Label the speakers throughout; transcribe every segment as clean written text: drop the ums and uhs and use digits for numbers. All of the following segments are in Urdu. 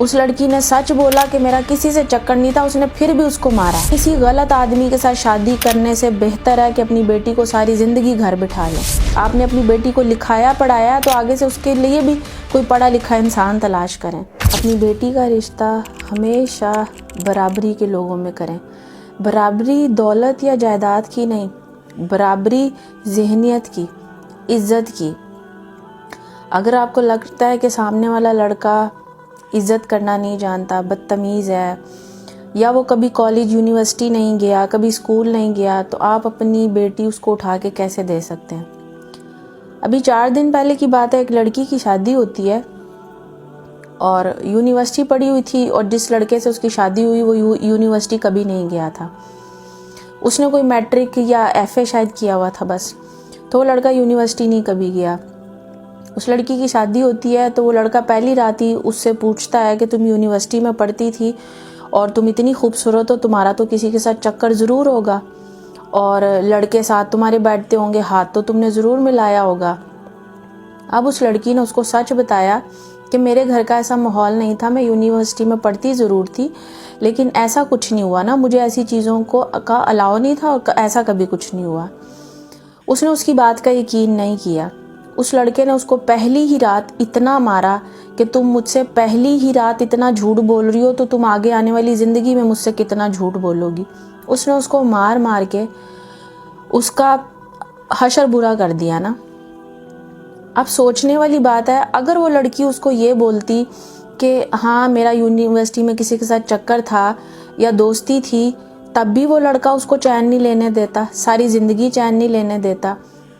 Speaker 1: اس لڑکی نے سچ بولا کہ میرا کسی سے چکر نہیں تھا، اس نے پھر بھی اس کو مارا۔ کسی غلط آدمی کے ساتھ شادی کرنے سے بہتر ہے کہ اپنی بیٹی کو ساری زندگی گھر بٹھا لیں۔ آپ نے اپنی بیٹی کو لکھایا پڑھایا تو آگے سے اس کے لیے بھی کوئی پڑھا لکھا انسان تلاش کریں۔ اپنی بیٹی کا رشتہ ہمیشہ برابری کے لوگوں میں کریں۔ برابری دولت یا جائیداد کی نہیں، برابری ذہنیت کی، عزت کی۔ اگر آپ کو لگتا ہے کہ سامنے والا لڑکا عزت کرنا نہیں جانتا، بدتمیز ہے، یا وہ کبھی کالج یونیورسٹی نہیں گیا، کبھی اسکول نہیں گیا، تو آپ اپنی بیٹی اس کو اٹھا کے کیسے دے سکتے ہیں؟ ابھی 4 دن پہلے کی بات ہے، ایک لڑکی کی شادی ہوتی ہے اور یونیورسٹی پڑھی ہوئی تھی، اور جس لڑکے سے اس کی شادی ہوئی وہ یونیورسٹی کبھی نہیں گیا تھا۔ اس نے کوئی میٹرک یا ایف اے شاید کیا ہوا تھا بس، تو وہ لڑکا یونیورسٹی نہیں کبھی گیا۔ اس لڑکی کی شادی ہوتی ہے تو وہ لڑکا پہلی رات ہی اس سے پوچھتا ہے کہ تم یونیورسٹی میں پڑھتی تھی اور تم اتنی خوبصورت ہو، تمہارا تو کسی کے ساتھ چکر ضرور ہوگا، اور لڑکے ساتھ تمہارے بیٹھتے ہوں گے، ہاتھ تو تم نے ضرور ملایا ہوگا۔ اب اس لڑکی نے اس کو سچ بتایا کہ میرے گھر کا ایسا ماحول نہیں تھا، میں یونیورسٹی میں پڑھتی ضرور تھی لیکن ایسا کچھ نہیں ہوا نا، مجھے ایسی چیزوں کا الاؤ نہیں تھا اور ایسا کبھی کچھ نہیں ہوا۔ اس نے اس کی بات کا یقین نہیں کیا۔ اس لڑکے نے اس کو پہلی ہی رات اتنا مارا کہ تم مجھ سے پہلی ہی رات اتنا جھوٹ بول رہی ہو تو تم آگے آنے والی زندگی میں مجھ سے کتنا جھوٹ بولو گی۔ اس نے اس کو مار مار کے اس کا حشر برا کر دیا نا۔ اب سوچنے والی بات ہے، اگر وہ لڑکی اس کو یہ بولتی کہ ہاں میرا یونیورسٹی میں کسی کے ساتھ چکر تھا یا دوستی تھی، تب بھی وہ لڑکا اس کو چین نہیں لینے دیتا، ساری زندگی چین نہیں لینے دیتا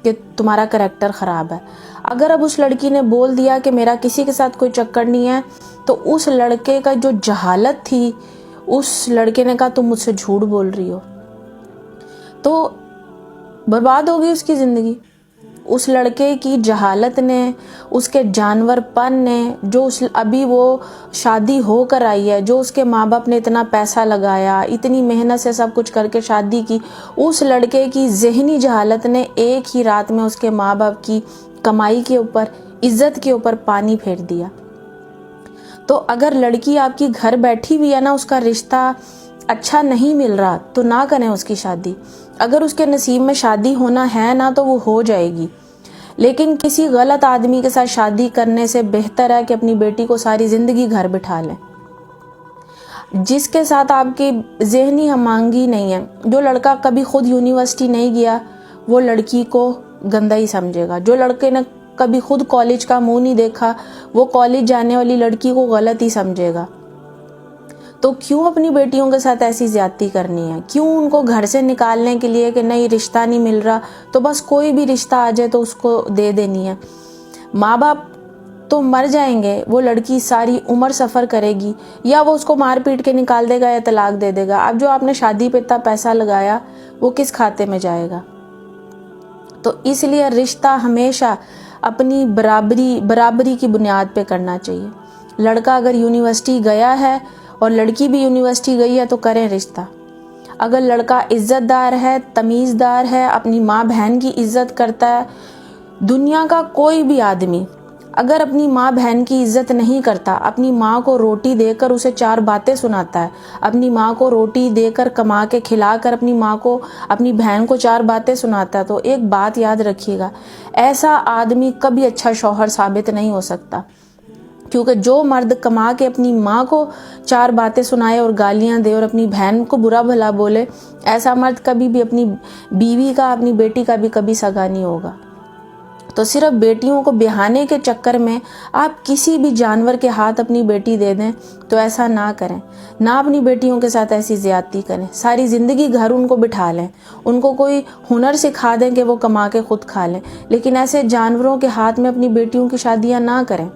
Speaker 1: کہ تمہارا کریکٹر خراب ہے۔ اگر اب اس لڑکی نے بول دیا کہ میرا کسی کے ساتھ کوئی چکر نہیں ہے، تو اس لڑکے کا جو جہالت تھی، اس لڑکے نے کہا تم مجھ سے جھوٹ بول رہی ہو، تو برباد ہو گئی اس کی زندگی۔ اس لڑکے کی جہالت نے، اس کے جانور پن نے، جو ابھی وہ شادی ہو کر آئی ہے، جو اس کے ماں باپ نے اتنا پیسہ لگایا، اتنی محنت سے سب کچھ کر کے شادی کی، اس لڑکے کی ذہنی جہالت نے ایک ہی رات میں اس کے ماں باپ کی کمائی کے اوپر، عزت کے اوپر پانی پھیر دیا۔ تو اگر لڑکی آپ کی گھر بیٹھی ہوئی ہے نا، اس کا رشتہ اچھا نہیں مل رہا تو نہ کریں اس کی شادی۔ اگر اس کے نصیب میں شادی ہونا ہے نا تو وہ ہو جائے گی، لیکن کسی غلط آدمی کے ساتھ شادی کرنے سے بہتر ہے کہ اپنی بیٹی کو ساری زندگی گھر بٹھا لیں، جس کے ساتھ آپ کی ذہنی ہم آہنگی نہیں ہے۔ جو لڑکا کبھی خود یونیورسٹی نہیں گیا وہ لڑکی کو گندا ہی سمجھے گا، جو لڑکے نے کبھی خود کالج کا منہ نہیں دیکھا وہ کالج جانے والی لڑکی کو غلط ہی سمجھے گا۔ تو کیوں اپنی بیٹیوں کے ساتھ ایسی زیادتی کرنی ہے؟ کیوں ان کو گھر سے نکالنے کے لیے کہ نہیں رشتہ نہیں مل رہا تو بس کوئی بھی رشتہ آ جائے تو اس کو دے دینی ہے؟ ماں باپ تو مر جائیں گے، وہ لڑکی ساری عمر سفر کرے گی، یا وہ اس کو مار پیٹ کے نکال دے گا یا طلاق دے دے گا۔ اب جو آپ نے شادی پہ اتنا پیسہ لگایا وہ کس کھاتے میں جائے گا؟ تو اس لیے رشتہ ہمیشہ اپنی برابری کی بنیاد پہ کرنا چاہیے۔ لڑکا اگر یونیورسٹی گیا ہے اور لڑکی بھی یونیورسٹی گئی ہے تو کریں رشتہ۔ اگر لڑکا عزت دار ہے، تمیز دار ہے، اپنی ماں بہن کی عزت کرتا ہے، دنیا کا کوئی بھی آدمی اگر اپنی ماں بہن کی عزت نہیں کرتا، اپنی ماں کو روٹی دے کر اسے 4 باتیں سناتا ہے، اپنی ماں کو روٹی دے کر کما کے کھلا کر اپنی ماں کو، اپنی بہن کو 4 باتیں سناتا ہے، تو ایک بات یاد رکھیے گا، ایسا آدمی کبھی اچھا شوہر ثابت نہیں ہو سکتا۔ کیونکہ جو مرد کما کے اپنی ماں کو 4 باتیں سنائے اور گالیاں دے اور اپنی بہن کو برا بھلا بولے، ایسا مرد کبھی بھی اپنی بیوی کا، اپنی بیٹی کا بھی کبھی سگا نہیں ہوگا۔ تو صرف بیٹیوں کو بہانے کے چکر میں آپ کسی بھی جانور کے ہاتھ اپنی بیٹی دے دیں تو ایسا نہ کریں، نہ اپنی بیٹیوں کے ساتھ ایسی زیادتی کریں۔ ساری زندگی گھر ان کو بٹھا لیں، ان کو کوئی ہنر سکھا دیں کہ وہ کما کے خود کھا لیں، لیکن ایسے جانوروں کے ہاتھ میں اپنی بیٹیوں کی شادیاں نہ کریں۔